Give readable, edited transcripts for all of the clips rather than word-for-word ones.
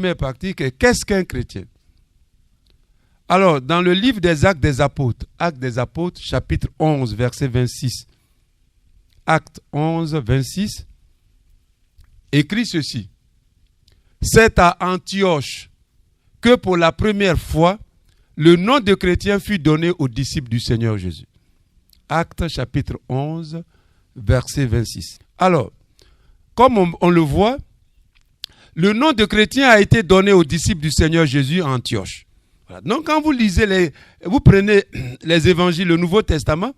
première partie, qu'est-ce qu'un chrétien? Alors, dans le livre des Actes des Apôtres, chapitre 11, verset 26, Actes 11, 26, écrit ceci. C'est à Antioche que pour la première fois, le nom de chrétien fut donné aux disciples du Seigneur Jésus. Actes chapitre 11, verset 26. Alors, comme on le voit, le nom de chrétien a été donné aux disciples du Seigneur Jésus à Antioche. Voilà. Donc, quand vous lisez, vous prenez les évangiles, le Nouveau Testament,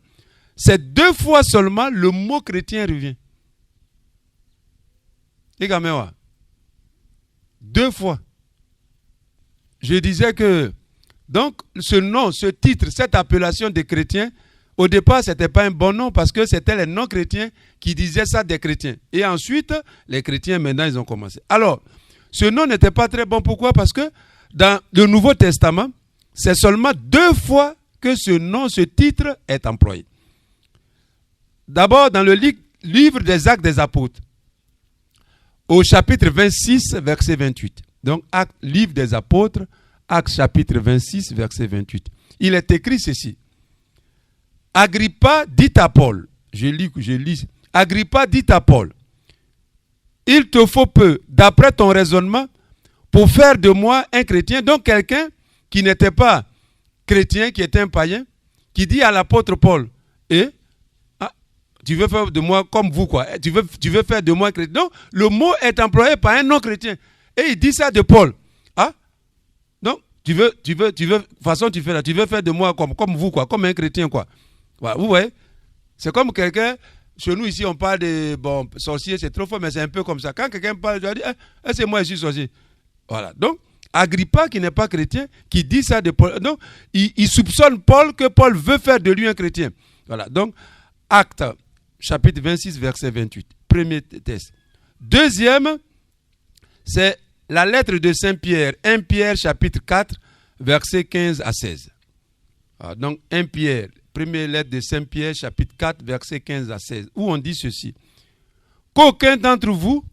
c'est 2 fois seulement le mot chrétien revient. Et quand même, 2 fois. Je disais que, donc, ce nom, ce titre, cette appellation de chrétien, au départ, ce n'était pas un bon nom parce que c'était les non-chrétiens qui disaient ça des chrétiens. Et ensuite, les chrétiens, maintenant, ils ont commencé. Alors, ce nom n'était pas très bon. Pourquoi? Parce que dans le Nouveau Testament, c'est seulement 2 fois que ce nom, ce titre est employé. D'abord, dans le livre des Actes des Apôtres, au chapitre 26, verset 28. Donc, livre des Apôtres, Actes chapitre 26, verset 28. Il est écrit ceci. Agrippa dit à Paul, je lis. Agrippa dit à Paul, il te faut peu, d'après ton raisonnement, pour faire de moi un chrétien. Donc, quelqu'un qui n'était pas chrétien, qui était un païen, qui dit à l'apôtre Paul, tu veux faire de moi comme vous, quoi. Tu veux faire de moi un chrétien. Donc, le mot est employé par un non-chrétien. Et il dit ça de Paul. Donc, tu veux, façon tu fais là, tu veux faire de moi comme vous, quoi, comme un chrétien, quoi. Voilà, vous voyez, c'est comme quelqu'un, chez nous ici, on parle de, sorcier, c'est trop fort, mais c'est un peu comme ça. Quand quelqu'un parle, je dis, c'est moi, je suis sorcier. Voilà, donc, Agrippa, qui n'est pas chrétien, qui dit ça de Paul. Donc, il soupçonne Paul que Paul veut faire de lui un chrétien. Voilà, donc, Actes, chapitre 26, verset 28. Premier test. Deuxième, c'est la lettre de Saint-Pierre, 1 Pierre, chapitre 4, verset 15 à 16. Alors, donc, 1 Pierre, première lettre de Saint-Pierre, chapitre 4, verset 15 à 16, où on dit ceci. Qu'aucun d'entre vous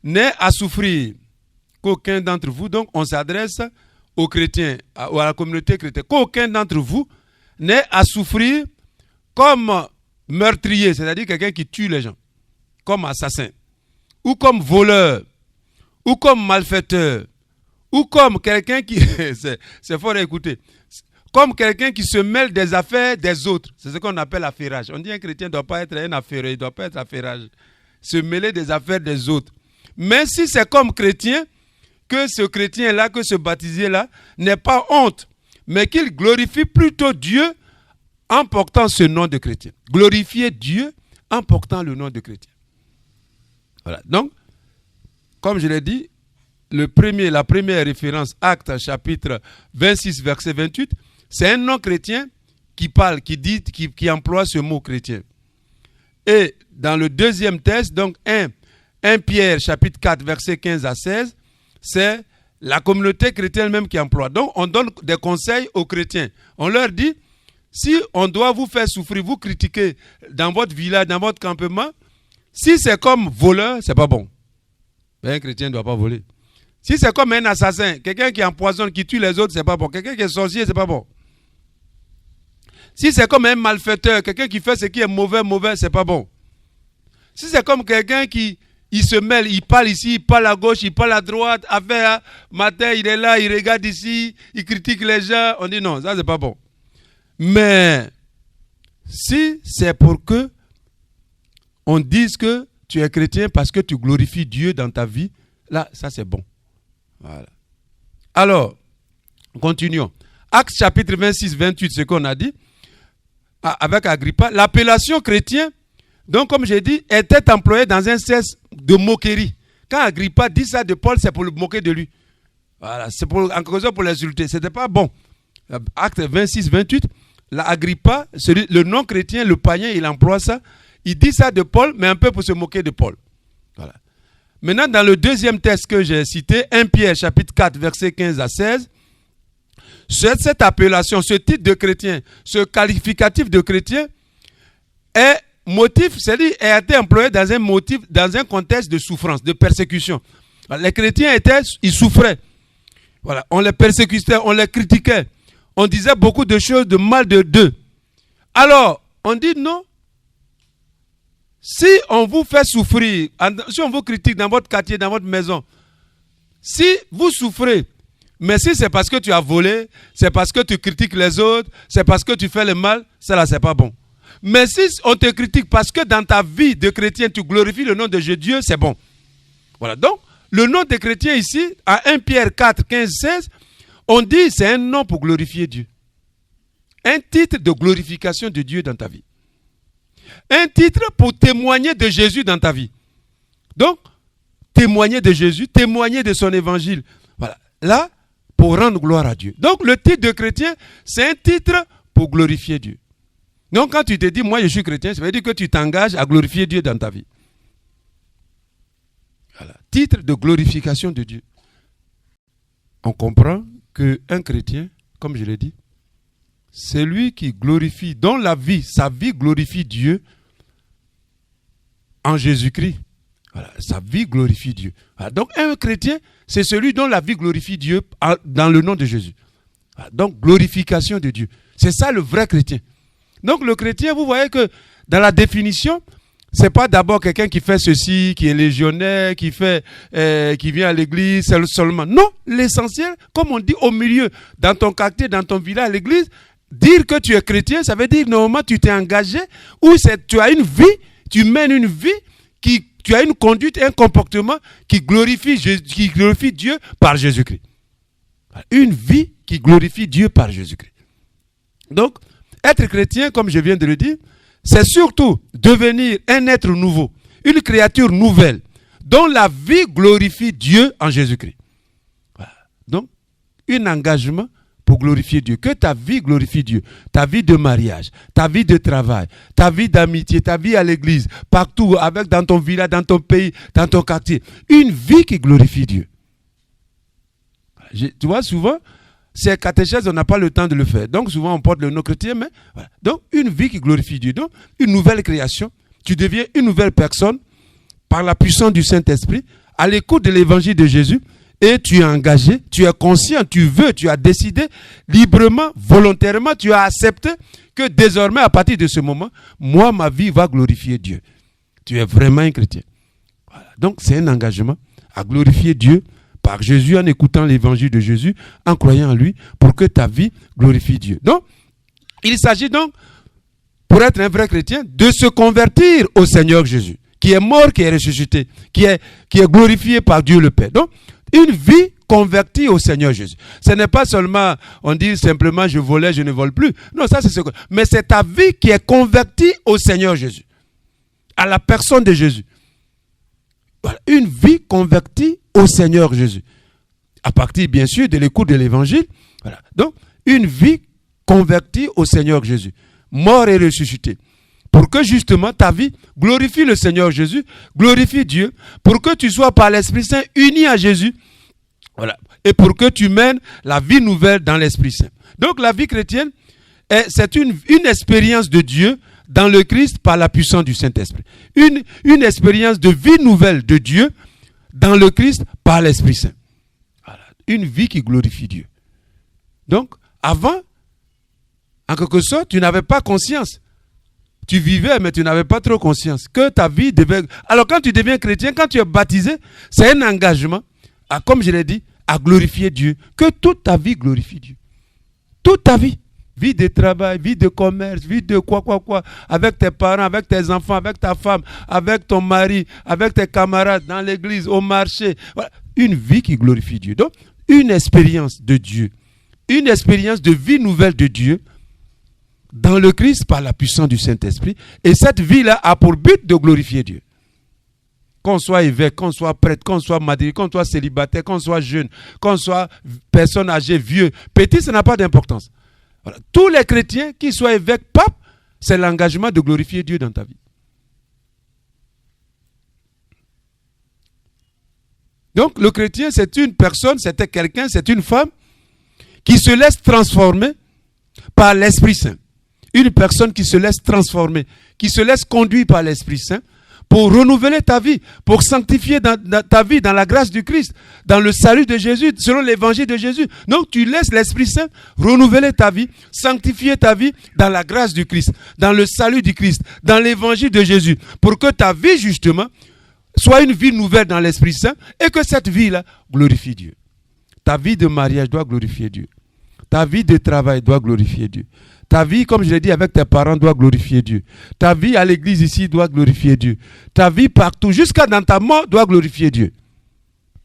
n'ait à souffrir. Qu'aucun d'entre vous, donc on s'adresse aux chrétiens, à la communauté chrétienne. Qu'aucun d'entre vous n'ait à souffrir comme meurtrier, c'est-à-dire quelqu'un qui tue les gens, comme assassin, ou comme voleur, ou comme malfaiteur, ou comme quelqu'un qui, c'est fort à écouter, comme quelqu'un qui se mêle des affaires des autres. C'est ce qu'on appelle affairage. On dit qu'un chrétien ne doit pas être un affaireur, il ne doit pas être affairage. Se mêler des affaires des autres. Mais si c'est comme chrétien, que ce chrétien-là, que ce baptisé-là, n'ait pas honte, mais qu'il glorifie plutôt Dieu en portant ce nom de chrétien. Glorifier Dieu en portant le nom de chrétien. Voilà. Donc, comme je l'ai dit, la première référence, Actes chapitre 26, verset 28, c'est un non-chrétien qui parle, qui emploie ce mot chrétien. Et dans le deuxième texte, donc 1 Pierre chapitre 4, verset 15 à 16, c'est la communauté chrétienne même qui emploie. Donc on donne des conseils aux chrétiens. On leur dit, si on doit vous faire souffrir, vous critiquer dans votre village, dans votre campement, si c'est comme voleur, c'est pas bon. Mais un chrétien ne doit pas voler. Si c'est comme un assassin, quelqu'un qui empoisonne, qui tue les autres, c'est pas bon. Quelqu'un qui est sorcier, c'est pas bon. Si c'est comme un malfaiteur, quelqu'un qui fait ce qui est mauvais, c'est pas bon. Si c'est comme quelqu'un qui se mêle, il parle ici, il parle à gauche, il parle à droite, affaire, matin, il est là, il regarde ici, il critique les gens, on dit non, ça c'est pas bon. Mais si c'est pour que on dise que tu es chrétien parce que tu glorifies Dieu dans ta vie, là, ça c'est bon. Voilà. Alors, continuons. Actes chapitre 26, 28, ce qu'on a dit, avec Agrippa, l'appellation chrétien, donc comme j'ai dit, était employée dans un sens de moquerie. Quand Agrippa dit ça de Paul, c'est pour le moquer de lui. Voilà, c'est en quelque sorte pour l'insulter. Ce n'était pas bon. Acte 26, 28, Agrippa, le non-chrétien, le païen, il emploie ça. Il dit ça de Paul, mais un peu pour se moquer de Paul. Voilà. Maintenant, dans le deuxième texte que j'ai cité, 1 Pierre chapitre 4, verset 15 à 16, cette appellation, ce titre de chrétien, ce qualificatif de chrétien est motif, c'est-à-dire a été employé dans un contexte de souffrance, de persécution. Les chrétiens ils souffraient. Voilà, on les persécutait, on les critiquait. On disait beaucoup de choses de mal d'eux. Alors, on dit non. Si on vous fait souffrir, si on vous critique dans votre quartier, dans votre maison, si vous souffrez, mais si c'est parce que tu as volé, c'est parce que tu critiques les autres, c'est parce que tu fais le mal, ça là, c'est pas bon. Mais si on te critique parce que dans ta vie de chrétien, tu glorifies le nom de Dieu, c'est bon. Voilà, donc, le nom de chrétien ici, à 1 Pierre 4, 15, 16, on dit c'est un nom pour glorifier Dieu. Un titre de glorification de Dieu dans ta vie. Un titre pour témoigner de Jésus dans ta vie. Donc, témoigner de Jésus, témoigner de son évangile. Voilà, là, pour rendre gloire à Dieu. Donc, le titre de chrétien, c'est un titre pour glorifier Dieu. Donc, quand tu te dis, moi je suis chrétien, ça veut dire que tu t'engages à glorifier Dieu dans ta vie. Voilà. Titre de glorification de Dieu. On comprend qu'un chrétien, comme je l'ai dit, c'est lui qui glorifie, dont la vie, sa vie glorifie Dieu en Jésus-Christ. Voilà, sa vie glorifie Dieu. Voilà, donc un chrétien, c'est celui dont la vie glorifie Dieu dans le nom de Jésus. Voilà, donc glorification de Dieu. C'est ça le vrai chrétien. Donc le chrétien, vous voyez que dans la définition, c'est pas d'abord quelqu'un qui fait ceci, qui est légionnaire, qui vient à l'église seulement. Non, l'essentiel, comme on dit au milieu, dans ton quartier, dans ton village, à l'église, dire que tu es chrétien, ça veut dire normalement tu t'es engagé, ou tu as une vie, tu mènes une vie, tu as une conduite, un comportement qui glorifie Dieu par Jésus-Christ. Une vie qui glorifie Dieu par Jésus-Christ. Donc, être chrétien, comme je viens de le dire, c'est surtout devenir un être nouveau, une créature nouvelle, dont la vie glorifie Dieu en Jésus-Christ. Voilà. Donc, un engagement pour glorifier Dieu. Que ta vie glorifie Dieu. Ta vie de mariage, ta vie de travail, ta vie d'amitié, ta vie à l'église, partout, dans ton village, dans ton pays, dans ton quartier. Une vie qui glorifie Dieu. Tu vois, souvent, ces catéchèses, on n'a pas le temps de le faire. Donc, souvent, on porte le nom chrétien, mais voilà. Donc, une vie qui glorifie Dieu. Donc, une nouvelle création. Tu deviens une nouvelle personne par la puissance du Saint-Esprit, à l'écoute de l'évangile de Jésus, et tu es engagé, tu es conscient, tu veux, tu as décidé librement, volontairement, tu as accepté que désormais, à partir de ce moment, moi, ma vie va glorifier Dieu. Tu es vraiment un chrétien. Voilà. Donc, c'est un engagement à glorifier Dieu par Jésus, en écoutant l'évangile de Jésus, en croyant en lui, pour que ta vie glorifie Dieu. Donc, il s'agit donc, pour être un vrai chrétien, de se convertir au Seigneur Jésus, qui est mort, qui est ressuscité, qui est glorifié par Dieu le Père. Donc, une vie convertie au Seigneur Jésus. Ce n'est pas seulement, on dit simplement, je volais, je ne vole plus. Non, ça c'est ce que... Mais c'est ta vie qui est convertie au Seigneur Jésus, à la personne de Jésus. Voilà. Une vie convertie au Seigneur Jésus. À partir, bien sûr, de l'écoute de l'évangile. Voilà. Donc, une vie convertie au Seigneur Jésus. Mort et ressuscité. Pour que justement ta vie glorifie le Seigneur Jésus, glorifie Dieu, pour que tu sois par l'Esprit Saint uni à Jésus. Voilà. Et pour que tu mènes la vie nouvelle dans l'Esprit Saint. Donc, la vie chrétienne, c'est une expérience de Dieu dans le Christ par la puissance du Saint-Esprit. Une expérience de vie nouvelle de Dieu dans le Christ par l'Esprit Saint. Voilà. Une vie qui glorifie Dieu. Donc, avant, en quelque sorte, tu n'avais pas conscience. Tu vivais, mais tu n'avais pas trop conscience que ta vie devait... Alors, quand tu deviens chrétien, quand tu es baptisé, c'est un engagement, comme je l'ai dit, à glorifier Dieu. Que toute ta vie glorifie Dieu. Toute ta vie. Vie de travail, vie de commerce, vie de quoi, avec tes parents, avec tes enfants, avec ta femme, avec ton mari, avec tes camarades, dans l'église, au marché. Voilà. Une vie qui glorifie Dieu. Donc, une expérience de Dieu. Une expérience de vie nouvelle de Dieu dans le Christ par la puissance du Saint-Esprit. Et cette vie-là a pour but de glorifier Dieu. Qu'on soit évêque, qu'on soit prêtre, qu'on soit madrid, qu'on soit célibataire, qu'on soit jeune, qu'on soit personne âgée, vieux, petit, ça n'a pas d'importance. Voilà. Tous les chrétiens, qu'ils soient évêques, papes, c'est l'engagement de glorifier Dieu dans ta vie. Donc le chrétien, c'est une personne, c'était quelqu'un, c'est une femme qui se laisse transformer par l'Esprit Saint. Une personne qui se laisse transformer, qui se laisse conduire par l'Esprit Saint pour renouveler ta vie, pour sanctifier dans ta vie dans la grâce du Christ, dans le salut de Jésus, selon l'évangile de Jésus. Donc tu laisses l'Esprit Saint renouveler ta vie, sanctifier ta vie dans la grâce du Christ, dans le salut du Christ, dans l'évangile de Jésus, pour que ta vie justement soit une vie nouvelle dans l'Esprit Saint et que cette vie-là glorifie Dieu. Ta vie de mariage doit glorifier Dieu. Ta vie de travail doit glorifier Dieu. Ta vie, comme je l'ai dit, avec tes parents doit glorifier Dieu. Ta vie à l'église ici doit glorifier Dieu. Ta vie partout, jusqu'à dans ta mort, doit glorifier Dieu.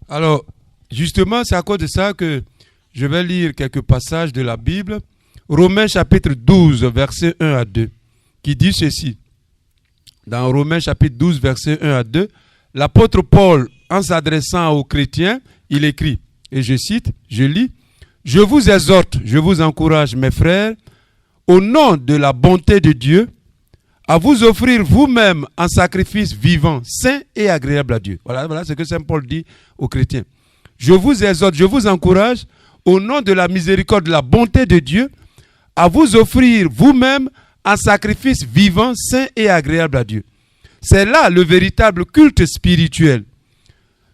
Alors, justement, c'est à cause de ça que je vais lire quelques passages de la Bible. Romains chapitre 12, versets 1 à 2, qui dit ceci. Dans Romains chapitre 12, versets 1 à 2, l'apôtre Paul, en s'adressant aux chrétiens, il écrit, et je cite, je lis, « Je vous exhorte, je vous encourage, mes frères, au nom de la bonté de Dieu, à vous offrir vous-même un sacrifice vivant, saint et agréable à Dieu. » Voilà ce que Saint Paul dit aux chrétiens. Je vous exhorte, je vous encourage, au nom de la miséricorde, de la bonté de Dieu, à vous offrir vous-même un sacrifice vivant, saint et agréable à Dieu. C'est là le véritable culte spirituel.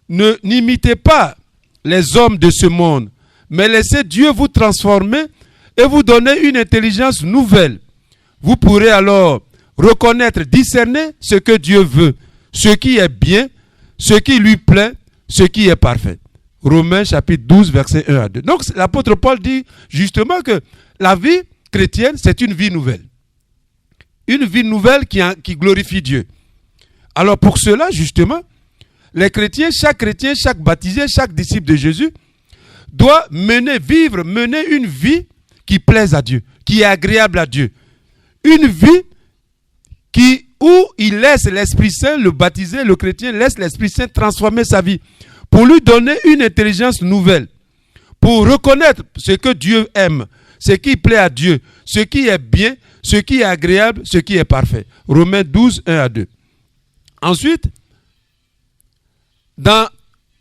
N'imitez pas les hommes de ce monde, mais laissez Dieu vous transformer et vous donner une intelligence nouvelle. Vous pourrez alors reconnaître, discerner ce que Dieu veut, ce qui est bien, ce qui lui plaît, ce qui est parfait. Romains chapitre 12, verset 1 à 2. Donc l'apôtre Paul dit justement que la vie chrétienne, c'est une vie nouvelle. Une vie nouvelle qui glorifie Dieu. Alors pour cela, justement, les chrétiens, chaque baptisé, chaque disciple de Jésus, doit mener une vie qui plaise à Dieu, qui est agréable à Dieu. Une vie où il laisse l'Esprit Saint, le baptisé, le chrétien, laisse l'Esprit Saint transformer sa vie, pour lui donner une intelligence nouvelle, pour reconnaître ce que Dieu aime, ce qui plaît à Dieu, ce qui est bien, ce qui est agréable, ce qui est parfait. Romains 12, 1 à 2. Ensuite, dans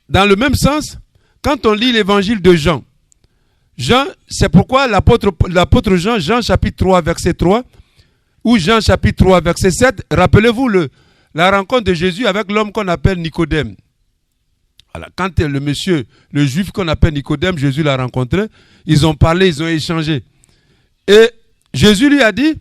le même sens, quand on lit l'évangile de Jean, c'est pourquoi l'apôtre Jean chapitre 3, verset 3, ou Jean chapitre 3, verset 7, rappelez-vous la rencontre de Jésus avec l'homme qu'on appelle Nicodème. Voilà, quand le juif qu'on appelle Nicodème, Jésus l'a rencontré, ils ont parlé, ils ont échangé. Et Jésus lui a dit,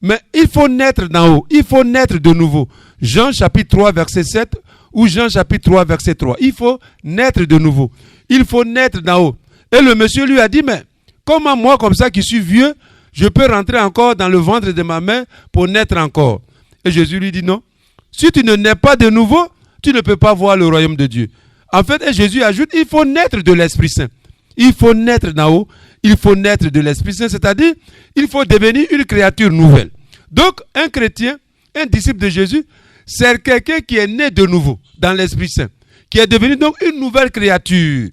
mais il faut naître d'en haut, il faut naître de nouveau. Jean chapitre 3, verset 7, ou Jean chapitre 3, verset 3. Il faut naître de nouveau. Il faut naître d'en haut. Et le monsieur lui a dit, mais comment moi, comme ça, qui suis vieux, je peux rentrer encore dans le ventre de ma mère pour naître encore? Et Jésus lui dit, non. Si tu ne nais pas de nouveau, tu ne peux pas voir le royaume de Dieu. En fait, et Jésus ajoute, il faut naître de l'Esprit Saint. Il faut naître d'en haut. Il faut naître de l'Esprit Saint. C'est-à-dire, il faut devenir une créature nouvelle. Donc, un chrétien, un disciple de Jésus, c'est quelqu'un qui est né de nouveau dans l'Esprit Saint, qui est devenu donc une nouvelle créature.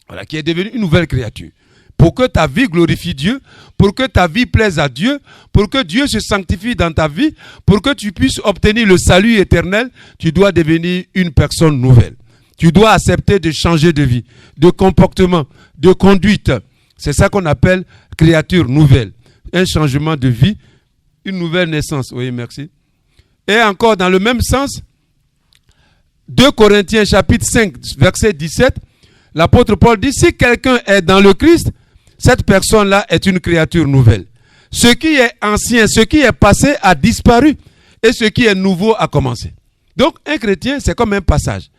Voilà, qui est devenu une nouvelle créature. Pour que ta vie glorifie Dieu, pour que ta vie plaise à Dieu, pour que Dieu se sanctifie dans ta vie, pour que tu puisses obtenir le salut éternel, tu dois devenir une personne nouvelle. Tu dois accepter de changer de vie, de comportement, de conduite. C'est ça qu'on appelle créature nouvelle. Un changement de vie, une nouvelle naissance. Oui, merci. Et encore dans le même sens, 2 Corinthiens chapitre 5, verset 17, l'apôtre Paul dit, si quelqu'un est dans le Christ, cette personne-là est une créature nouvelle. Ce qui est ancien, ce qui est passé a disparu et ce qui est nouveau a commencé. Donc un chrétien, c'est comme un passage.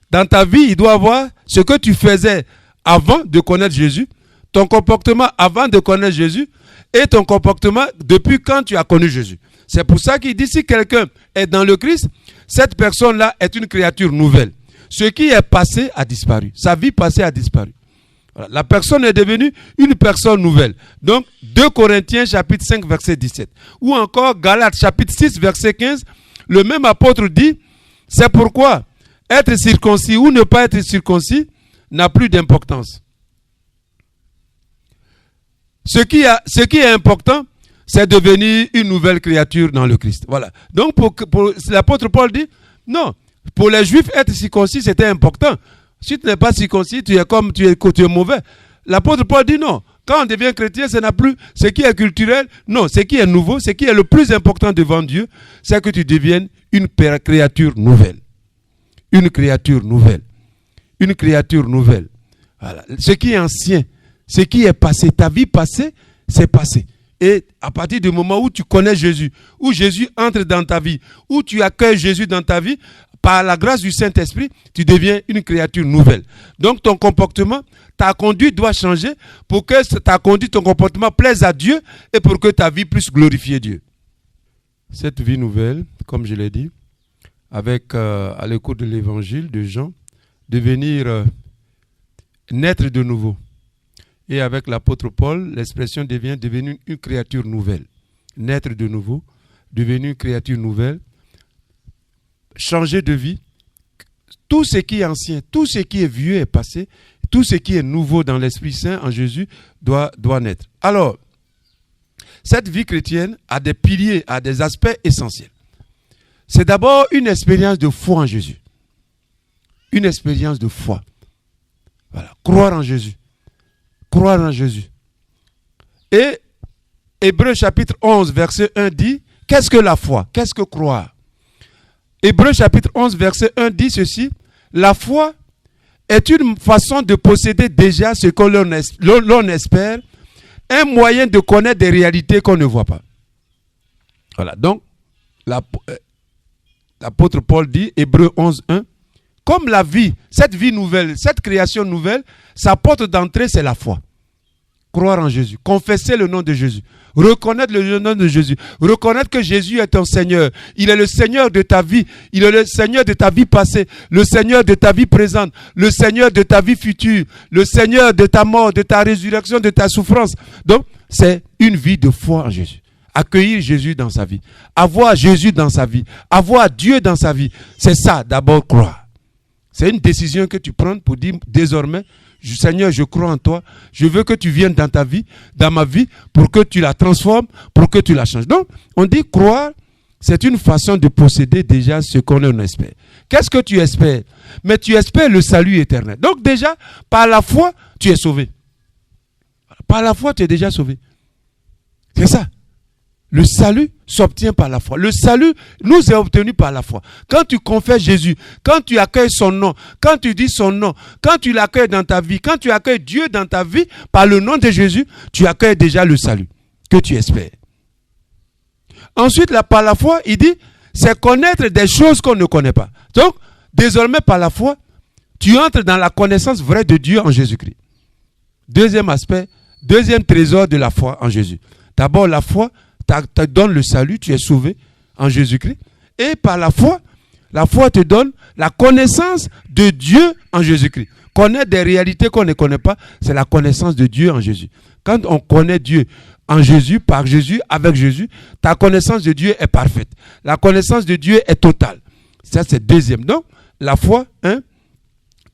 Dans ta vie, il doit avoir ce que tu faisais avant de connaître Jésus, ton comportement avant de connaître Jésus et ton comportement depuis quand tu as connu Jésus. C'est pour ça qu'il dit, si quelqu'un est dans le Christ, cette personne-là est une créature nouvelle. Ce qui est passé a disparu. Sa vie passée a disparu. Voilà. La personne est devenue une personne nouvelle. Donc, 2 Corinthiens chapitre 5, verset 17. Ou encore, Galates chapitre 6, verset 15. Le même apôtre dit, c'est pourquoi être circoncis ou ne pas être circoncis n'a plus d'importance. Ce qui est important, c'est devenir une nouvelle créature dans le Christ. Voilà. Donc, pour l'apôtre Paul dit, non, pour les Juifs, être circoncis, c'était important. Si tu n'es pas circoncis, tu es mauvais. L'apôtre Paul dit non. Quand on devient chrétien, ce n'est plus ce qui est culturel. Non, ce qui est nouveau, ce qui est le plus important devant Dieu, c'est que tu deviennes une créature nouvelle. Une créature nouvelle. Une créature nouvelle. Voilà. Ce qui est ancien, ce qui est passé, ta vie passée, c'est passé. Et à partir du moment où tu connais Jésus, où Jésus entre dans ta vie, où tu accueilles Jésus dans ta vie, par la grâce du Saint-Esprit, tu deviens une créature nouvelle. Donc ton comportement, ta conduite doit changer pour que ta conduite, ton comportement plaise à Dieu et pour que ta vie puisse glorifier Dieu. Cette vie nouvelle, comme je l'ai dit, avec à l'écoute de l'évangile de Jean, devenir naître de nouveau. Et avec l'apôtre Paul, l'expression devient devenir une créature nouvelle. Naître de nouveau, devenir une créature nouvelle, changer de vie. Tout ce qui est ancien, tout ce qui est vieux est passé, tout ce qui est nouveau dans l'Esprit Saint en Jésus doit naître. Alors, cette vie chrétienne a des piliers, a des aspects essentiels. C'est d'abord une expérience de foi en Jésus. Une expérience de foi. Voilà, croire en Jésus. Croire en Jésus. Et Hébreux chapitre 11, verset 1 dit, qu'est-ce que la foi? Qu'est-ce que croire? Hébreux chapitre 11, verset 1 dit ceci, la foi est une façon de posséder déjà ce que l'on espère, un moyen de connaître des réalités qu'on ne voit pas. Voilà, donc, l'apôtre Paul dit, Hébreux 11, 1, comme la vie, cette vie nouvelle, cette création nouvelle, sa porte d'entrée, c'est la foi. Croire en Jésus, confesser le nom de Jésus, reconnaître le nom de Jésus, reconnaître que Jésus est ton Seigneur. Il est le Seigneur de ta vie, il est le Seigneur de ta vie passée, le Seigneur de ta vie présente, le Seigneur de ta vie future, le Seigneur de ta mort, de ta résurrection, de ta souffrance. Donc, c'est une vie de foi en Jésus. Accueillir Jésus dans sa vie, avoir Jésus dans sa vie, avoir Dieu dans sa vie. C'est ça, d'abord, croire. C'est une décision que tu prends pour dire désormais, Seigneur, je crois en toi, je veux que tu viennes dans ta vie, dans ma vie, pour que tu la transformes, pour que tu la changes. Donc, on dit croire, c'est une façon de posséder déjà ce qu'on espère. Qu'est-ce que tu espères? Mais tu espères le salut éternel. Donc déjà, par la foi, tu es sauvé. Par la foi, tu es déjà sauvé. C'est ça. Le salut s'obtient par la foi. Le salut nous est obtenu par la foi. Quand tu confesses Jésus, quand tu accueilles son nom, quand tu dis son nom, quand tu l'accueilles dans ta vie, quand tu accueilles Dieu dans ta vie, par le nom de Jésus, tu accueilles déjà le salut que tu espères. Ensuite, par la foi, il dit, c'est connaître des choses qu'on ne connaît pas. Donc, désormais, par la foi, tu entres dans la connaissance vraie de Dieu en Jésus-Christ. Deuxième aspect, deuxième trésor de la foi en Jésus. D'abord, la foi te donne le salut, tu es sauvé en Jésus-Christ. Et par la foi te donne la connaissance de Dieu en Jésus-Christ. Connaître des réalités qu'on ne connaît pas, c'est la connaissance de Dieu en Jésus. Quand on connaît Dieu en Jésus, par Jésus, avec Jésus, ta connaissance de Dieu est parfaite. La connaissance de Dieu est totale. Ça, c'est deuxième. Donc, la foi,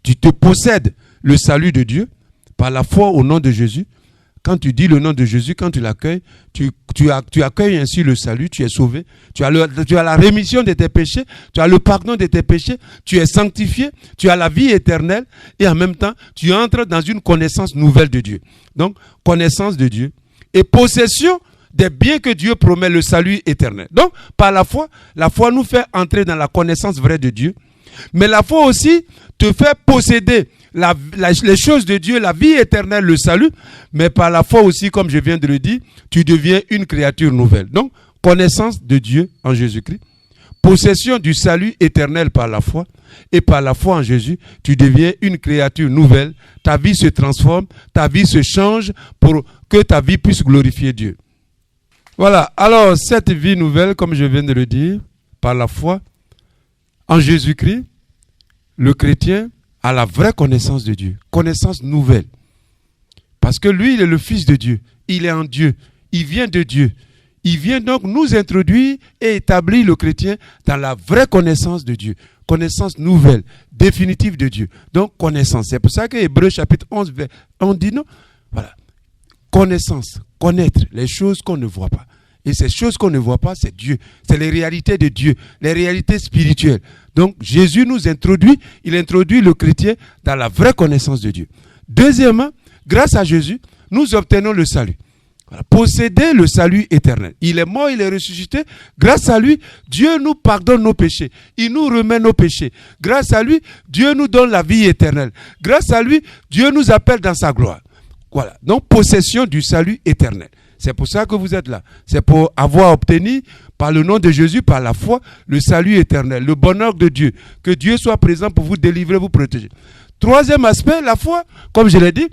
tu te possèdes le salut de Dieu par la foi au nom de Jésus. Quand tu dis le nom de Jésus, quand tu l'accueilles, tu accueilles ainsi le salut, tu es sauvé. Tu as la rémission de tes péchés, tu as le pardon de tes péchés, tu es sanctifié, tu as la vie éternelle et en même temps, tu entres dans une connaissance nouvelle de Dieu. Donc, connaissance de Dieu et possession des biens que Dieu promet, le salut éternel. Donc, par la foi nous fait entrer dans la connaissance vraie de Dieu. Mais la foi aussi te fait posséder les choses de Dieu, la vie éternelle, le salut. Mais par la foi aussi, comme je viens de le dire, tu deviens une créature nouvelle. Donc, connaissance de Dieu en Jésus-Christ, possession du salut éternel par la foi. Et par la foi en Jésus, tu deviens une créature nouvelle. Ta vie se transforme, ta vie se change pour que ta vie puisse glorifier Dieu. Voilà, alors cette vie nouvelle, comme je viens de le dire, par la foi en Jésus-Christ, le chrétien a la vraie connaissance de Dieu, connaissance nouvelle. Parce que lui, il est le Fils de Dieu, il est en Dieu, il vient de Dieu. Il vient donc nous introduire et établir le chrétien dans la vraie connaissance de Dieu. Connaissance nouvelle, définitive de Dieu. Donc, connaissance. C'est pour ça que Hébreux chapitre 11, on dit non. Voilà. Connaissance, connaître les choses qu'on ne voit pas. Et ces choses qu'on ne voit pas, c'est Dieu. C'est les réalités de Dieu, les réalités spirituelles. Donc, Jésus nous introduit, il introduit le chrétien dans la vraie connaissance de Dieu. Deuxièmement, grâce à Jésus, nous obtenons le salut. Voilà. Posséder le salut éternel. Il est mort, il est ressuscité. Grâce à lui, Dieu nous pardonne nos péchés. Il nous remet nos péchés. Grâce à lui, Dieu nous donne la vie éternelle. Grâce à lui, Dieu nous appelle dans sa gloire. Voilà. Donc, possession du salut éternel. C'est pour ça que vous êtes là. C'est pour avoir obtenu, par le nom de Jésus, par la foi, le salut éternel, le bonheur de Dieu. Que Dieu soit présent pour vous délivrer, vous protéger. Troisième aspect, la foi, comme je l'ai dit,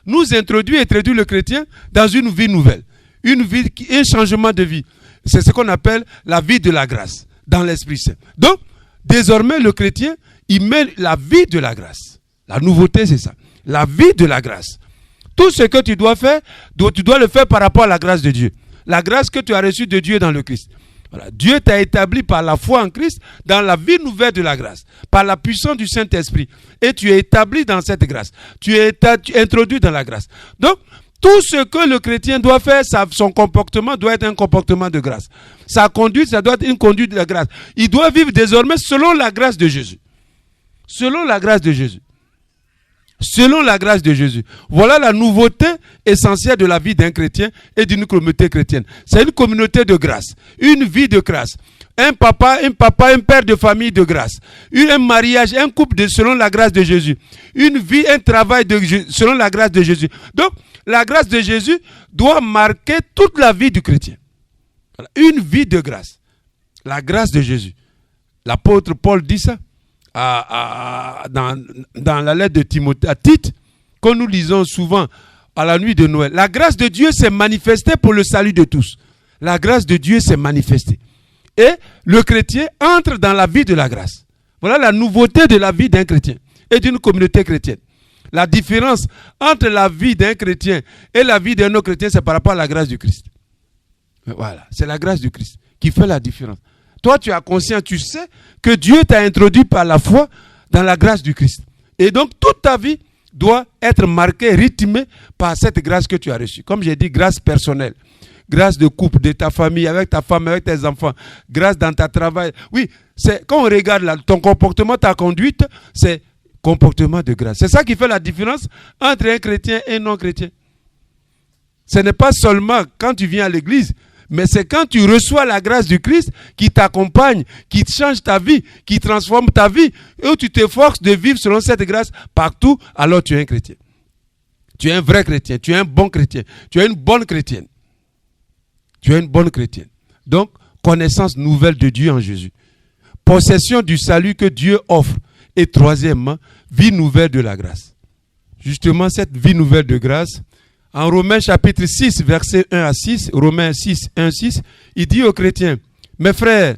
nous introduit le chrétien dans une vie nouvelle. Un changement de vie. C'est ce qu'on appelle la vie de la grâce, dans l'Esprit Saint. Donc, désormais, le chrétien, il mène la vie de la grâce. La nouveauté, c'est ça. La vie de la grâce. Tout ce que tu dois faire, tu dois le faire par rapport à la grâce de Dieu. La grâce que tu as reçue de Dieu dans le Christ. Voilà. Dieu t'a établi par la foi en Christ dans la vie nouvelle de la grâce, par la puissance du Saint-Esprit. Et tu es établi dans cette grâce. Tu es introduit dans la grâce. Donc, tout ce que le chrétien doit faire, son comportement doit être un comportement de grâce. Sa conduite, ça doit être une conduite de grâce. Il doit vivre désormais selon la grâce de Jésus. Selon la grâce de Jésus. Selon la grâce de Jésus. Voilà la nouveauté essentielle de la vie d'un chrétien et d'une communauté chrétienne. C'est une communauté de grâce, une vie de grâce. Un papa, un père de famille de grâce. Un mariage, un couple selon la grâce de Jésus. Une vie, un travail selon la grâce de Jésus. Donc, la grâce de Jésus doit marquer toute la vie du chrétien. Voilà. Une vie de grâce. La grâce de Jésus. L'apôtre Paul dit ça. Dans la lettre de Timothée à Tite, que nous lisons souvent à la nuit de Noël. La grâce de Dieu s'est manifestée pour le salut de tous. La grâce de Dieu s'est manifestée. Et le chrétien entre dans la vie de la grâce. Voilà la nouveauté de la vie d'un chrétien et d'une communauté chrétienne. La différence entre la vie d'un chrétien et la vie d'un autre chrétien, c'est par rapport à la grâce du Christ. Voilà, c'est la grâce du Christ qui fait la différence. Toi, tu as conscience, tu sais que Dieu t'a introduit par la foi dans la grâce du Christ. Et donc, toute ta vie doit être marquée, rythmée par cette grâce que tu as reçue. Comme j'ai dit, grâce personnelle. Grâce de couple, de ta famille, avec ta femme, avec tes enfants. Grâce dans ta travail. Oui, c'est quand on regarde là, ton comportement, ta conduite, c'est comportement de grâce. C'est ça qui fait la différence entre un chrétien et un non-chrétien. Ce n'est pas seulement quand tu viens à l'église, mais c'est quand tu reçois la grâce du Christ qui t'accompagne, qui change ta vie, qui transforme ta vie, et où tu t'efforces de vivre selon cette grâce partout, alors tu es un chrétien. Tu es un vrai chrétien, tu es un bon chrétien, tu es une bonne chrétienne. Tu es une bonne chrétienne. Donc, connaissance nouvelle de Dieu en Jésus. Possession du salut que Dieu offre. Et troisièmement, vie nouvelle de la grâce. Justement, cette vie nouvelle de grâce, en Romains chapitre 6, versets 1 à 6, Romains 6, 1, 6, il dit aux chrétiens, « Mes frères,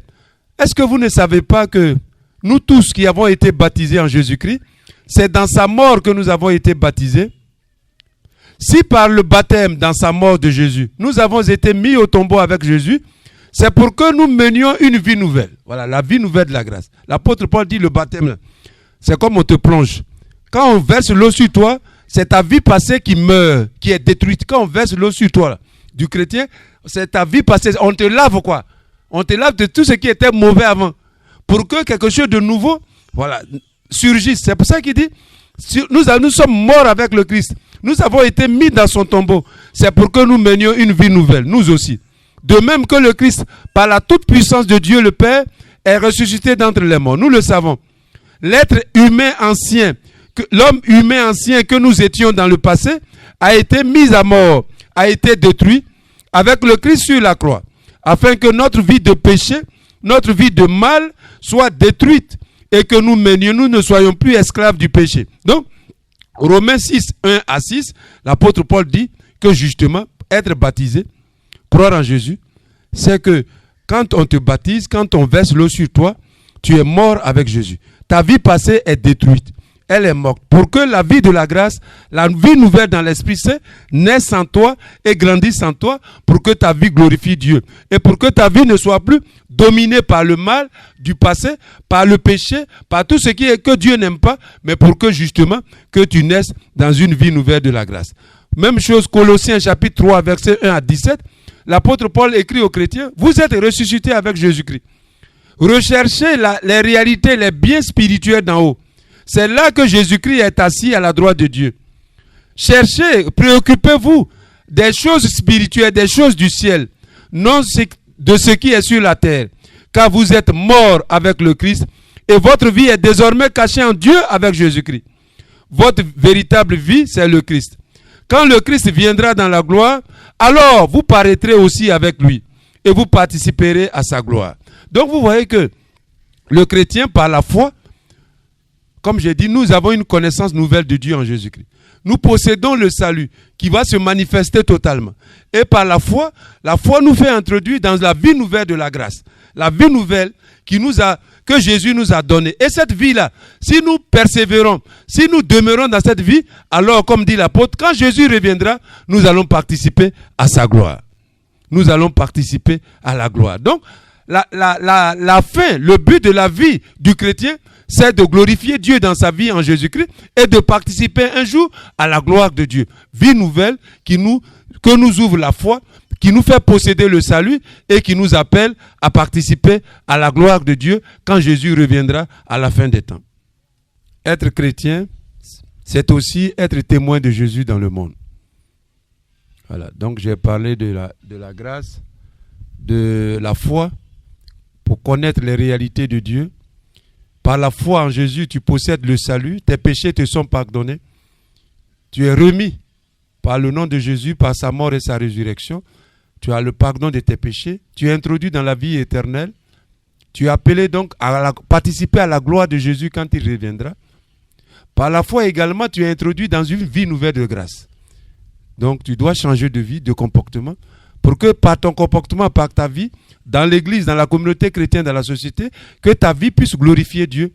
est-ce que vous ne savez pas que nous tous qui avons été baptisés en Jésus-Christ, c'est dans sa mort que nous avons été baptisés? Si par le baptême dans sa mort de Jésus, nous avons été mis au tombeau avec Jésus, c'est pour que nous menions une vie nouvelle. » Voilà, la vie nouvelle de la grâce. L'apôtre Paul dit le baptême, c'est comme on te plonge. Quand on verse l'eau sur toi, c'est ta vie passée qui meurt, qui est détruite. Quand on verse l'eau sur toi, du chrétien, c'est ta vie passée. On te lave quoi? On te lave de tout ce qui était mauvais avant. Pour que quelque chose de nouveau, voilà, surgisse. C'est pour ça qu'il dit, nous sommes morts avec le Christ. Nous avons été mis dans son tombeau. C'est pour que nous menions une vie nouvelle, nous aussi. De même que le Christ, par la toute puissance de Dieu le Père, est ressuscité d'entre les morts. Nous le savons. L'être humain ancien, l'homme humain ancien que nous étions dans le passé, a été mis à mort, a été détruit avec le Christ sur la croix, afin que notre vie de péché, notre vie de mal soit détruite et que nous ne soyons plus esclaves du péché. Donc, Romains 6, 1 à 6, l'apôtre Paul dit que justement, être baptisé, croire en Jésus, c'est que quand on te baptise, quand on verse l'eau sur toi, tu es mort avec Jésus. Ta vie passée est détruite. Elle est morte. Pour que la vie de la grâce, la vie nouvelle dans l'Esprit Saint, naisse en toi et grandisse en toi, pour que ta vie glorifie Dieu. Et pour que ta vie ne soit plus dominée par le mal du passé, par le péché, par tout ce qui est que Dieu n'aime pas, mais pour que justement, que tu naisses dans une vie nouvelle de la grâce. Même chose, Colossiens chapitre 3, versets 1 à 17, l'apôtre Paul écrit aux chrétiens, vous êtes ressuscités avec Jésus-Christ. Recherchez les réalités, les biens spirituels d'en haut. C'est là que Jésus-Christ est assis à la droite de Dieu. cherchez, préoccupez-vous des choses spirituelles, des choses du ciel, non de ce qui est sur la terre. Car vous êtes morts avec le Christ et votre vie est désormais cachée en Dieu avec Jésus-Christ. Votre véritable vie, c'est le Christ. Quand le Christ viendra dans la gloire, alors vous paraîtrez aussi avec lui et vous participerez à sa gloire. Donc vous voyez que le chrétien, par la foi, comme j'ai dit, nous avons une connaissance nouvelle de Dieu en Jésus-Christ. Nous possédons le salut qui va se manifester totalement. Et par la foi nous fait introduire dans la vie nouvelle de la grâce. La vie nouvelle que Jésus nous a donnée. Et cette vie-là, si nous persévérons, si nous demeurons dans cette vie, alors comme dit l'apôtre, quand Jésus reviendra, nous allons participer à sa gloire. Nous allons participer à la gloire. Donc, la fin, le but de la vie du chrétien, c'est de glorifier Dieu dans sa vie en Jésus-Christ et de participer un jour à la gloire de Dieu. Vie nouvelle que nous ouvre la foi, qui nous fait posséder le salut et qui nous appelle à participer à la gloire de Dieu quand Jésus reviendra à la fin des temps. Être chrétien, c'est aussi être témoin de Jésus dans le monde. Voilà, donc j'ai parlé de la grâce, de la foi, pour connaître les réalités de Dieu. Par la foi en Jésus, tu possèdes le salut, tes péchés te sont pardonnés. Tu es remis par le nom de Jésus, par sa mort et sa résurrection. Tu as le pardon de tes péchés. Tu es introduit dans la vie éternelle. Tu es appelé donc à participer à la gloire de Jésus quand il reviendra. Par la foi également, tu es introduit dans une vie nouvelle de grâce. Donc tu dois changer de vie, de comportement, pour que par ton comportement, par ta vie, dans l'église, dans la communauté chrétienne, dans la société, que ta vie puisse glorifier Dieu.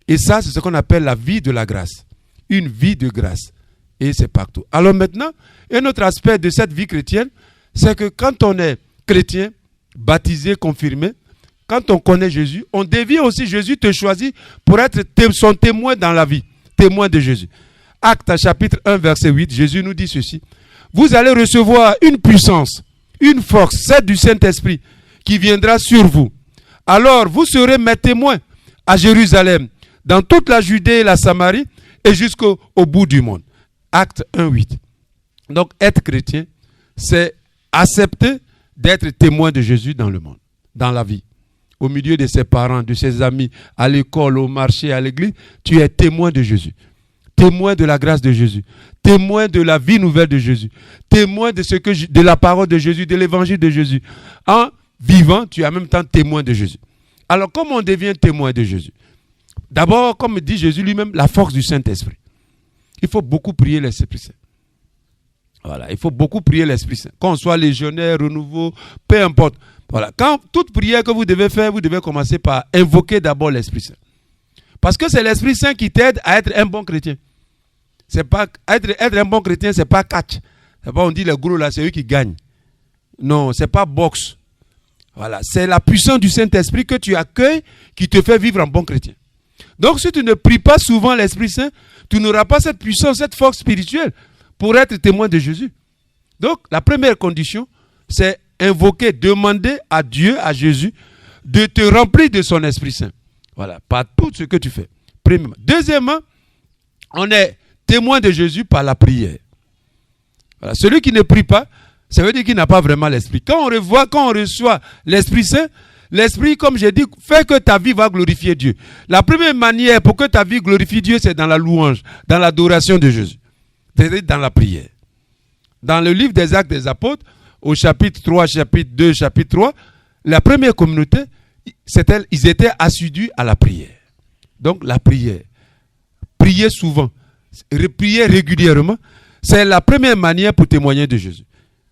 Et ça, c'est ce qu'on appelle la vie de la grâce. Une vie de grâce. Et c'est partout. Alors maintenant, un autre aspect de cette vie chrétienne, c'est que quand on est chrétien, baptisé, confirmé, quand on connaît Jésus, on devient aussi, Jésus te choisit pour être son témoin dans la vie, témoin de Jésus. Actes chapitre 1, verset 8, Jésus nous dit ceci. Vous allez recevoir une puissance, une force, celle du Saint-Esprit, qui viendra sur vous. Alors, vous serez mes témoins à Jérusalem, dans toute la Judée et la Samarie, et jusqu'au bout du monde. Acte 1, 8. Donc, être chrétien, c'est accepter d'être témoin de Jésus dans le monde, dans la vie. Au milieu de ses parents, de ses amis, à l'école, au marché, à l'église, tu es témoin de Jésus. Témoin de la grâce de Jésus. Témoin de la vie nouvelle de Jésus. Témoin de la parole de Jésus, de l'évangile de Jésus. En vivant, tu es en même temps témoin de Jésus. Alors, comment on devient témoin de Jésus? D'abord, comme dit Jésus lui-même, la force du Saint-Esprit. Il faut beaucoup prier l'Esprit Saint. Voilà, il faut beaucoup prier l'Esprit Saint. Qu'on soit légionnaire, renouveau, peu importe. Voilà, quand toute prière que vous devez faire, vous devez commencer par invoquer d'abord l'Esprit Saint. Parce que c'est l'Esprit Saint qui t'aide à être un bon chrétien. C'est pas être un bon chrétien, c'est pas catch. C'est pas on dit les gros là, c'est eux qui gagnent. Non, c'est pas boxe. Voilà, c'est la puissance du Saint-Esprit que tu accueilles qui te fait vivre en bon chrétien. Donc si tu ne pries pas souvent l'Esprit Saint, tu n'auras pas cette puissance, cette force spirituelle pour être témoin de Jésus. Donc la première condition, c'est invoquer, demander à Dieu, à Jésus, de te remplir de son Esprit Saint. Voilà, par tout ce que tu fais. Premièrement. Deuxièmement, on est témoin de Jésus par la prière. Voilà. Celui qui ne prie pas, ça veut dire qu'il n'a pas vraiment l'Esprit. Quand on reçoit l'Esprit Saint, l'Esprit, comme j'ai dit, fait que ta vie va glorifier Dieu. La première manière pour que ta vie glorifie Dieu, c'est dans la louange, dans l'adoration de Jésus. C'est-à-dire dans la prière. Dans le livre des Actes des Apôtres, au chapitre 3, chapitre 2, chapitre 3, la première communauté, ils étaient assidus à la prière. Donc la prière. Prier souvent. Prier régulièrement. C'est la première manière pour témoigner de Jésus.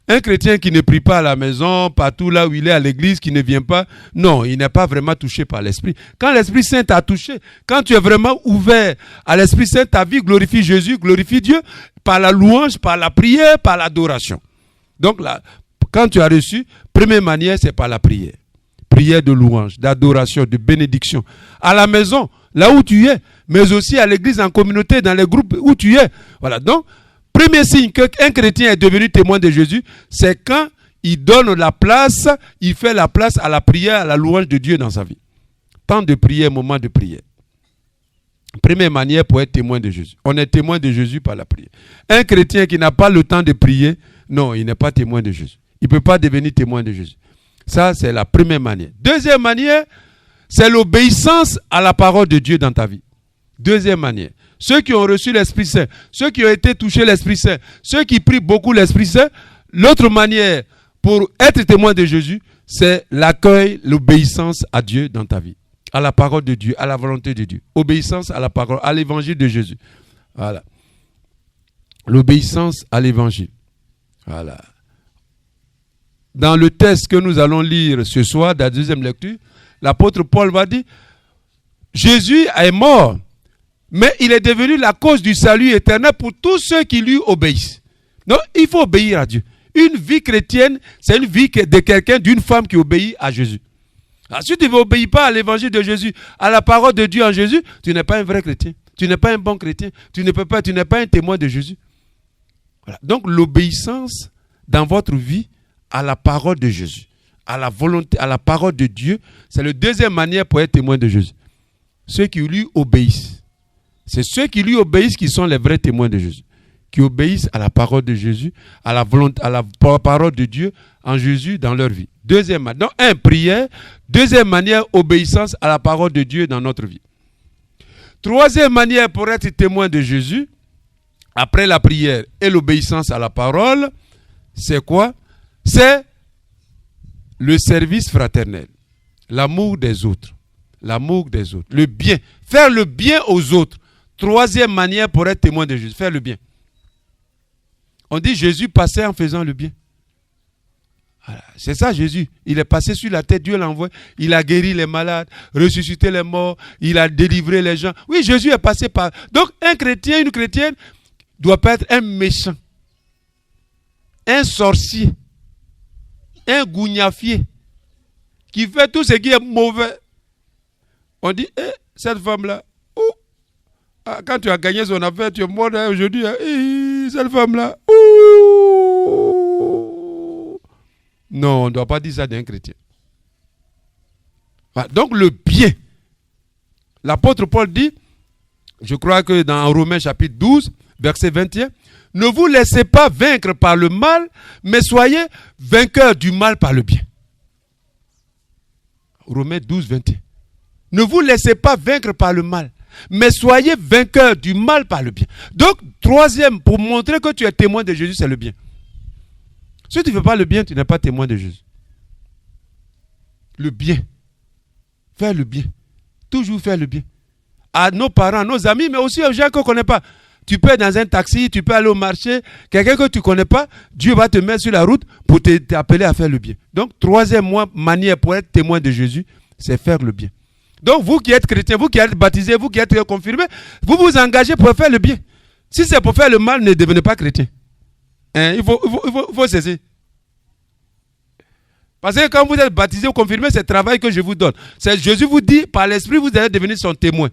Un chrétien qui ne prie pas à la maison, partout là où il est à l'église, qui ne vient pas, non, il n'est pas vraiment touché par l'Esprit. Quand l'Esprit Saint t'a touché, quand tu es vraiment ouvert à l'Esprit Saint, ta vie glorifie Jésus, glorifie Dieu, par la louange, par la prière, par l'adoration. Donc là, quand tu as reçu, première manière, c'est par la prière. Prière de louange, d'adoration, de bénédiction. À la maison, là où tu es, mais aussi à l'église, en communauté, dans les groupes où tu es. Voilà, donc, premier signe qu'un chrétien est devenu témoin de Jésus, c'est quand il donne la place, il fait la place à la prière, à la louange de Dieu dans sa vie. Temps de prière, moment de prière. Première manière pour être témoin de Jésus. On est témoin de Jésus par la prière. Un chrétien qui n'a pas le temps de prier, non, il n'est pas témoin de Jésus. Il ne peut pas devenir témoin de Jésus. Ça, c'est la première manière. Deuxième manière, c'est l'obéissance à la parole de Dieu dans ta vie. Deuxième manière. Ceux qui ont reçu l'Esprit Saint, ceux qui ont été touchés l'Esprit Saint, ceux qui prient beaucoup l'Esprit Saint, l'autre manière pour être témoin de Jésus, c'est l'accueil, l'obéissance à Dieu dans ta vie. À la parole de Dieu, à la volonté de Dieu. Obéissance à la parole, à l'évangile de Jésus. Voilà. L'obéissance à l'évangile. Voilà. Dans le texte que nous allons lire ce soir, dans la deuxième lecture, l'apôtre Paul va dire, Jésus est mort, mais il est devenu la cause du salut éternel pour tous ceux qui lui obéissent. Donc, il faut obéir à Dieu. Une vie chrétienne, c'est une vie de quelqu'un, d'une femme qui obéit à Jésus. Alors, si tu n'obéis pas à l'évangile de Jésus, à la parole de Dieu en Jésus, tu n'es pas un vrai chrétien. Tu n'es pas un bon chrétien. Tu n'es pas un témoin de Jésus. Voilà. Donc, l'obéissance dans votre vie à la parole de Jésus, à la volonté, à la parole de Dieu, c'est la deuxième manière pour être témoin de Jésus. Ceux qui lui obéissent. C'est ceux qui lui obéissent qui sont les vrais témoins de Jésus. Qui obéissent à la parole de Jésus, à la volonté, à la parole de Dieu en Jésus dans leur vie. Deuxième manière. Donc, prière. Deuxième manière, obéissance à la parole de Dieu dans notre vie. Troisième manière pour être témoin de Jésus, après la prière et l'obéissance à la parole, c'est quoi? C'est le service fraternel, l'amour des autres, le bien, faire le bien aux autres. Troisième manière pour être témoin de Jésus, faire le bien. On dit Jésus passait en faisant le bien. Voilà. C'est ça Jésus. Il est passé sur la terre, Dieu l'a envoyé. Il a guéri les malades, ressuscité les morts, il a délivré les gens. Oui, Jésus est passé par... Donc un chrétien, une chrétienne ne doit pas être un méchant, un sorcier, un gougnafier qui fait tout ce qui est mauvais. On dit, cette femme-là, quand tu as gagné son affaire, tu es mort aujourd'hui. Cette femme-là, non, on ne doit pas dire ça d'un chrétien. Voilà. Donc le bien. L'apôtre Paul dit, je crois que dans Romains chapitre 12, verset 21, ne vous laissez pas vaincre par le mal, mais soyez vainqueurs du mal par le bien. Romains 12, 21. Ne vous laissez pas vaincre par le mal, mais soyez vainqueurs du mal par le bien. Donc, troisième, pour montrer que tu es témoin de Jésus, c'est le bien. Si tu ne fais pas le bien, tu n'es pas témoin de Jésus. Le bien. Faire le bien. Toujours faire le bien. À nos parents, à nos amis, mais aussi aux gens qu'on ne connaît pas. Tu peux être dans un taxi, tu peux aller au marché, quelqu'un que tu ne connais pas, Dieu va te mettre sur la route pour t'appeler à faire le bien. Donc, troisième manière pour être témoin de Jésus, c'est faire le bien. Donc, vous qui êtes chrétien, vous qui êtes baptisé, vous qui êtes confirmé, vous vous engagez pour faire le bien. Si c'est pour faire le mal, ne devenez pas chrétien. Il faut cesser. Parce que quand vous êtes baptisé ou confirmé, c'est le travail que je vous donne. Jésus vous dit, par l'Esprit, vous allez devenir son témoin.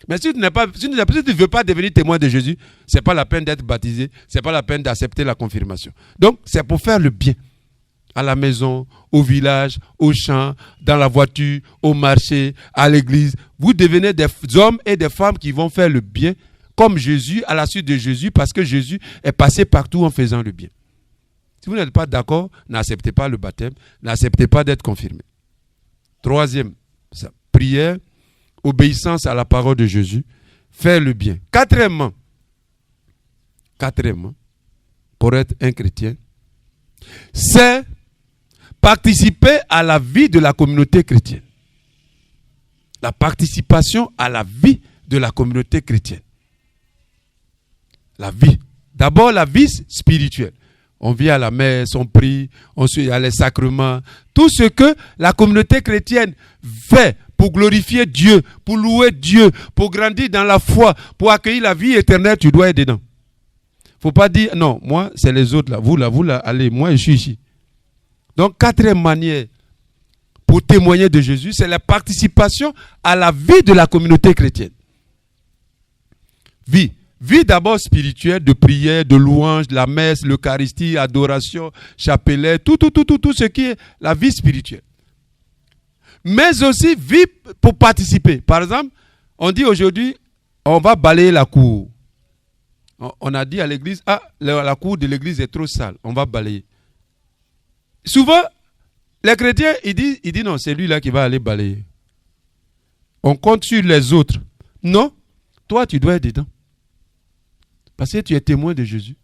Mais si tu ne veux pas devenir témoin de Jésus, ce n'est pas la peine d'être baptisé, ce n'est pas la peine d'accepter la confirmation. Donc, c'est pour faire le bien. À la maison, au village, au champ, dans la voiture, au marché, à l'église. Vous devenez des hommes et des femmes qui vont faire le bien, comme Jésus, à la suite de Jésus, parce que Jésus est passé partout en faisant le bien. Si vous n'êtes pas d'accord, n'acceptez pas le baptême, n'acceptez pas d'être confirmé. Troisième, prière, obéissance à la parole de Jésus, faire le bien. Quatrièmement, pour être un chrétien, c'est participer à la vie de la communauté chrétienne. La participation à la vie de la communauté chrétienne. La vie. D'abord, la vie spirituelle. On vient à la messe, on prie, il y a les sacrements. Tout ce que la communauté chrétienne fait pour glorifier Dieu, pour louer Dieu, pour grandir dans la foi, pour accueillir la vie éternelle, tu dois être dedans. Il ne faut pas dire, non, moi, c'est les autres là. Vous là, allez, moi, je suis ici. Donc, quatrième manière pour témoigner de Jésus, c'est la participation à la vie de la communauté chrétienne. Vie. Vie d'abord spirituelle, de prière, de louange, de la messe, l'Eucharistie, adoration, chapelet, tout ce qui est la vie spirituelle. Mais aussi vie pour participer. Par exemple, on dit aujourd'hui, on va balayer la cour. On a dit à l'église, la cour de l'église est trop sale, on va balayer. Souvent, les chrétiens, ils disent non, c'est lui là qui va aller balayer. On compte sur les autres. Non, toi tu dois être dedans. Parce que tu es témoin de Jésus.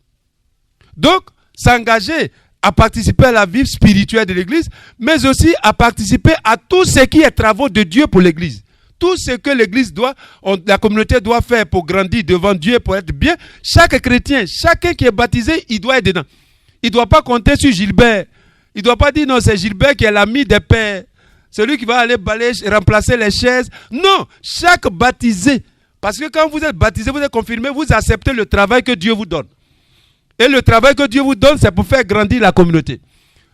Donc, s'engager à participer à la vie spirituelle de l'église, mais aussi à participer à tout ce qui est travaux de Dieu pour l'église. Tout ce que l'église la communauté doit faire pour grandir devant Dieu, pour être bien. Chaque chrétien, chacun qui est baptisé, il doit être dedans. Il ne doit pas compter sur Gilbert. Il ne doit pas dire non, c'est Gilbert qui est l'ami des pères. Celui qui va aller balayer, remplacer les chaises. Non, chaque baptisé. Parce que quand vous êtes baptisé, vous êtes confirmé, vous acceptez le travail que Dieu vous donne. Et le travail que Dieu vous donne, c'est pour faire grandir la communauté.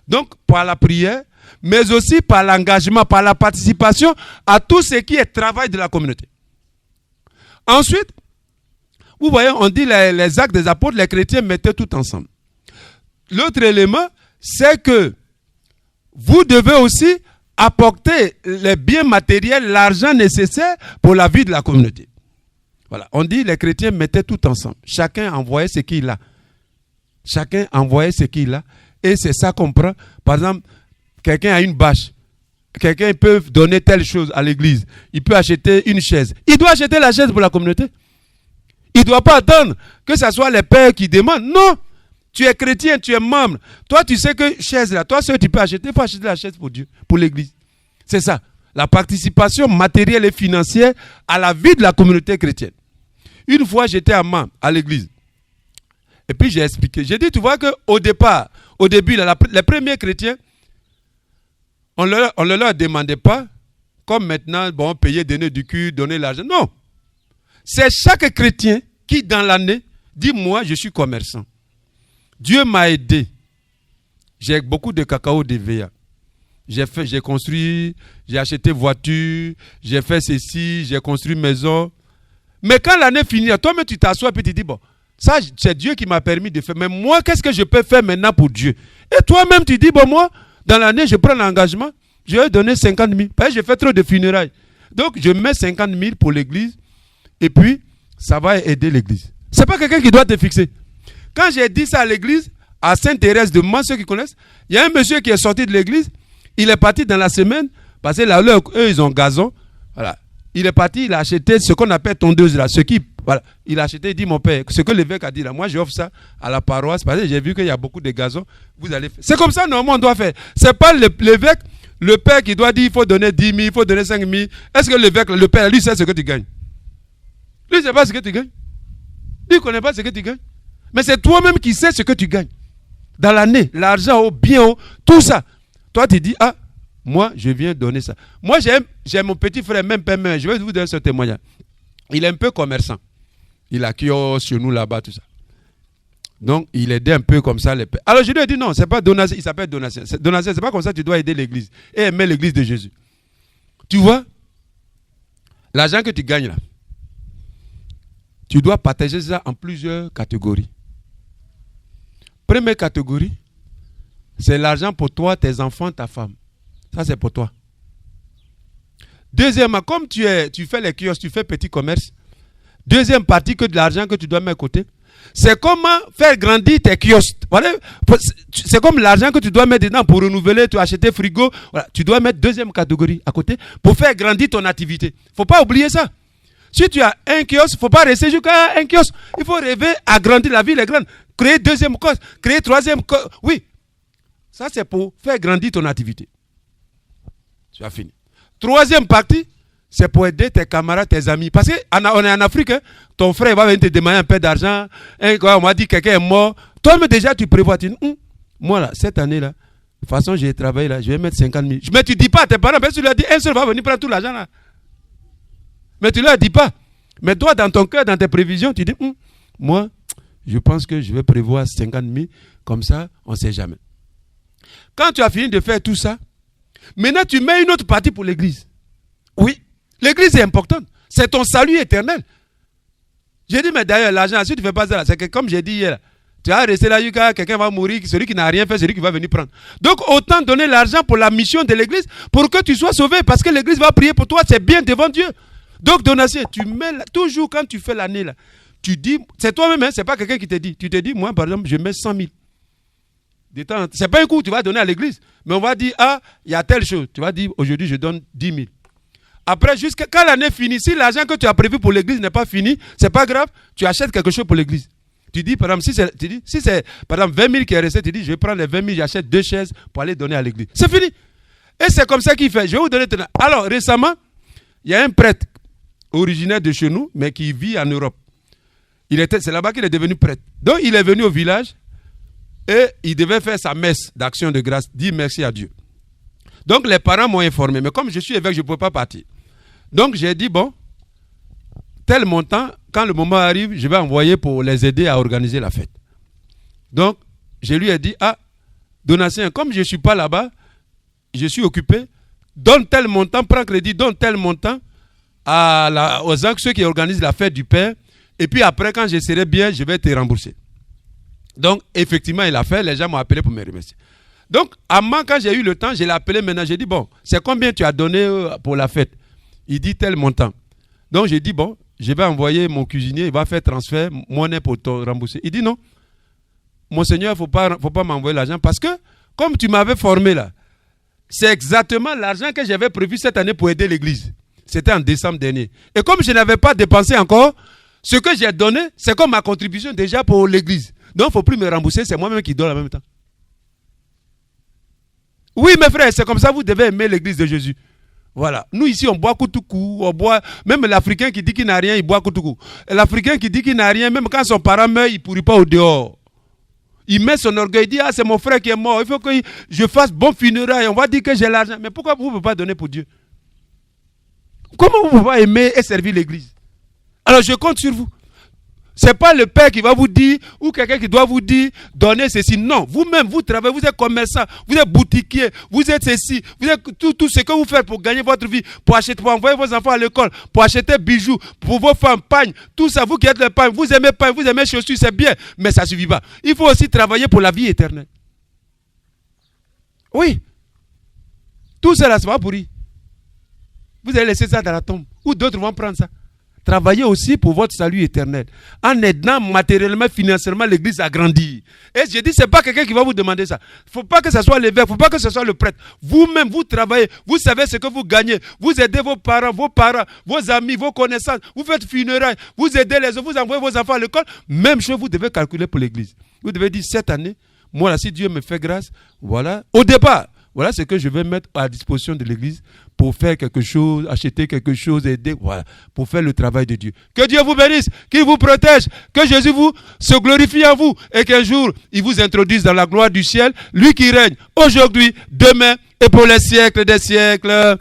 Donc, par la prière, mais aussi par l'engagement, par la participation à tout ce qui est travail de la communauté. Ensuite, vous voyez, on dit les actes des apôtres, les chrétiens mettaient tout ensemble. L'autre élément, c'est que vous devez aussi apporter les biens matériels, l'argent nécessaire pour la vie de la communauté. Voilà, on dit les chrétiens mettaient tout ensemble. Chacun envoyait ce qu'il a. Chacun envoyait ce qu'il a. Et c'est ça qu'on prend. Par exemple, quelqu'un a une bâche. Quelqu'un peut donner telle chose à l'église. Il peut acheter une chaise. Il doit acheter la chaise pour la communauté. Il ne doit pas attendre que ce soit les pères qui demandent. Non. Tu es chrétien, tu es membre. Toi, tu sais que chaise là, toi, ce que tu peux acheter, il faut acheter la chaise pour Dieu, pour l'église. C'est ça. La participation matérielle et financière à la vie de la communauté chrétienne. Une fois, j'étais à Mans, à l'église. Et puis, j'ai expliqué. J'ai dit, tu vois qu'au départ, au début, là, les premiers chrétiens, on ne leur demandait pas, comme maintenant, bon, payer, donner du cul, donner l'argent. Non. C'est chaque chrétien qui, dans l'année, dit, moi, je suis commerçant. Dieu m'a aidé. J'ai beaucoup de cacao d'EVA. J'ai construit, j'ai acheté voiture, j'ai fait ceci, j'ai construit maison. Mais quand l'année finit, toi-même tu t'assois et tu dis, bon, ça c'est Dieu qui m'a permis de faire. Mais moi, qu'est-ce que je peux faire maintenant pour Dieu? Et toi-même tu dis, bon, moi, dans l'année, je prends l'engagement, je vais donner 50 000. Parce que j'ai fait trop de funérailles. Donc, je mets 50 000 pour l'église. Et puis, ça va aider l'église. Ce n'est pas quelqu'un qui doit te fixer. Quand j'ai dit ça à l'église, à Sainte-Thérèse de Mans, ceux qui connaissent, il y a un monsieur qui est sorti de l'église, il est parti dans la semaine, parce que là, eux, ils ont gazon. Voilà. Il est parti, il a acheté ce qu'on appelle tondeuse là. Voilà. Il a acheté, il dit, mon père, ce que l'évêque a dit là, moi j'offre ça à la paroisse, parce que j'ai vu qu'il y a beaucoup de gazon, vous allez faire. C'est comme ça, normalement, on doit faire. Ce n'est pas l'évêque, le père qui doit dire, il faut donner 10 000, il faut donner 5 000. Est-ce que l'évêque, le père, lui, sait ce que tu gagnes? Lui, il ne sait pas ce que tu gagnes. Lui, il ne connaît pas ce que tu gagnes. Mais c'est toi-même qui sais ce que tu gagnes. Dans l'année, l'argent au bien haut, tout ça. Toi, tu dis, ah, moi, je viens donner ça. Moi, j'ai mon petit frère, même père, je vais vous donner ce témoignage. Il est un peu commerçant. Il a kiosque chez nous là-bas, tout ça. Donc, il aidait un peu comme ça les pères. Alors, je lui ai dit, non, ce n'est pas donation, il s'appelle donation. Donation, ce n'est pas comme ça que tu dois aider l'église. Et aimer l'église de Jésus. Tu vois, l'argent que tu gagnes là, tu dois partager ça en plusieurs catégories. Première catégorie, c'est l'argent pour toi, tes enfants, ta femme. Ça, c'est pour toi. Deuxièmement, comme tu fais les kiosques, tu fais petit commerce. Deuxième partie que de l'argent que tu dois mettre à côté, c'est comment faire grandir tes kiosques. Voilà. C'est comme l'argent que tu dois mettre dedans pour renouveler, tu acheter frigo. Voilà. Tu dois mettre deuxième catégorie à côté pour faire grandir ton activité. Il ne faut pas oublier ça. Si tu as un kiosque, il ne faut pas rester jusqu'à un kiosque. Il faut rêver à grandir. La ville est grande. Créer deuxième kiosque, créer troisième kiosque. Oui. Ça, c'est pour faire grandir ton activité. Tu as fini. Troisième partie, c'est pour aider tes camarades, tes amis. Parce qu'on est en Afrique, hein, ton frère va venir te demander un peu d'argent. On m'a dit que quelqu'un est mort. Toi-même, déjà, tu prévois. Tu dis, moi, là, cette année-là, de toute façon, j'ai travaillé là, je vais mettre 50 000. Mais tu ne dis pas à tes parents, parce que tu leur dis, un seul va venir prendre tout l'argent là. Mais tu ne leur dis pas. Mais toi, dans ton cœur, dans tes prévisions, tu dis, moi, je pense que je vais prévoir 50 000. Comme ça, on ne sait jamais. Quand tu as fini de faire tout ça, maintenant, tu mets une autre partie pour l'église. Oui, l'église est importante. C'est ton salut éternel. J'ai dit, mais d'ailleurs, l'argent, si tu ne fais pas ça, c'est que comme j'ai dit hier, tu vas rester là, quelqu'un va mourir, celui qui n'a rien fait, celui qui va venir prendre. Donc, autant donner l'argent pour la mission de l'église, pour que tu sois sauvé, parce que l'église va prier pour toi, c'est bien devant Dieu. Donc, donation, tu mets toujours quand tu fais l'année, là, tu dis, c'est toi-même, hein, c'est pas quelqu'un qui te dit. Tu te dis, moi, par exemple, je mets 100 000. C'est pas un coup, tu vas donner à l'église. Mais on va dire, ah, il y a telle chose. Tu vas dire, aujourd'hui, je donne 10 000. Après, jusqu'à quand l'année finit, si l'argent que tu as prévu pour l'église n'est pas fini, c'est pas grave, tu achètes quelque chose pour l'église. Tu dis, par exemple, si c'est par exemple 20 000 qui est resté, tu dis, je vais prendre les 20 000, j'achète 2 chaises pour aller donner à l'église. C'est fini. Et c'est comme ça qu'il fait. Je vais vous donner. Alors, récemment, il y a un prêtre originaire de chez nous, mais qui vit en Europe. C'est là-bas qu'il est devenu prêtre. Donc, il est venu au village et il devait faire sa messe d'action de grâce, dire merci à Dieu. Donc, les parents m'ont informé. Mais comme je suis évêque, je ne pouvais pas partir. Donc, j'ai dit, bon, tel montant, quand le moment arrive, je vais envoyer pour les aider à organiser la fête. Donc, je lui ai dit, ah, Donatien, comme je ne suis pas là-bas, je suis occupé, donne tel montant, prends crédit, donne tel montant aux ceux qui organisent la fête du Père. Et puis après, quand je serai bien, je vais te rembourser. Donc, effectivement, il a fait, les gens m'ont appelé pour me remercier. Donc, à moi, quand j'ai eu le temps, je l'ai appelé maintenant, j'ai dit, bon, c'est combien tu as donné pour la fête? Il dit tel montant. Donc, j'ai dit, bon, je vais envoyer mon cuisinier, il va faire transfert, monnaie pour te rembourser. Il dit, non, Monseigneur, il ne faut pas m'envoyer l'argent parce que, comme tu m'avais formé là, c'est exactement l'argent que j'avais prévu cette année pour aider l'église. C'était en décembre dernier. Et comme je n'avais pas dépensé encore, ce que j'ai donné, c'est comme ma contribution déjà pour l'église. Donc, il ne faut plus me rembourser, c'est moi-même qui donne en même temps. Oui, mes frères, c'est comme ça, vous devez aimer l'église de Jésus. Voilà. Nous, ici, on boit koutoukou, on boit, même l'Africain qui dit qu'il n'a rien, il boit koutoukou. L'Africain qui dit qu'il n'a rien, même quand son parent meurt, il ne pourrit pas au dehors. Il met son orgueil, il dit, ah, c'est mon frère qui est mort, il faut que je fasse bon funérailles, on va dire que j'ai l'argent. Mais pourquoi vous ne pouvez pas donner pour Dieu? Comment vous pouvez aimer et servir l'église? Alors, je compte sur vous. Ce n'est pas le père qui va vous dire, ou quelqu'un qui doit vous dire, donnez ceci. Non, vous-même, vous travaillez, vous êtes commerçant, vous êtes boutiquier, vous êtes ceci, vous êtes tout ce que vous faites pour gagner votre vie, pour envoyer vos enfants à l'école, pour acheter bijoux, pour vos femmes, pagnes, tout ça, vous qui êtes le pagne, vous aimez chaussures, c'est bien, mais ça ne suffit pas. Il faut aussi travailler pour la vie éternelle. Oui. Tout cela, ça va pourrir. Vous allez laisser ça dans la tombe, ou d'autres vont prendre ça. Travaillez aussi pour votre salut éternel. En aidant matériellement, financièrement l'église à grandir. Et je dis, ce n'est pas quelqu'un qui va vous demander ça. Il ne faut pas que ce soit l'évêque, il ne faut pas que ce soit le prêtre. Vous-même, vous travaillez, vous savez ce que vous gagnez. Vous aidez vos parents, vos amis, vos connaissances. Vous faites funérailles, vous aidez les autres, vous envoyez vos enfants à l'école. Même chose, vous devez calculer pour l'église. Vous devez dire, cette année, moi là, si Dieu me fait grâce, voilà, au départ, voilà ce que je vais mettre à disposition de l'église pour faire quelque chose, acheter quelque chose, aider, voilà, pour faire le travail de Dieu. Que Dieu vous bénisse, qu'il vous protège, que Jésus vous se glorifie en vous et qu'un jour, il vous introduise dans la gloire du ciel, lui qui règne aujourd'hui, demain et pour les siècles des siècles.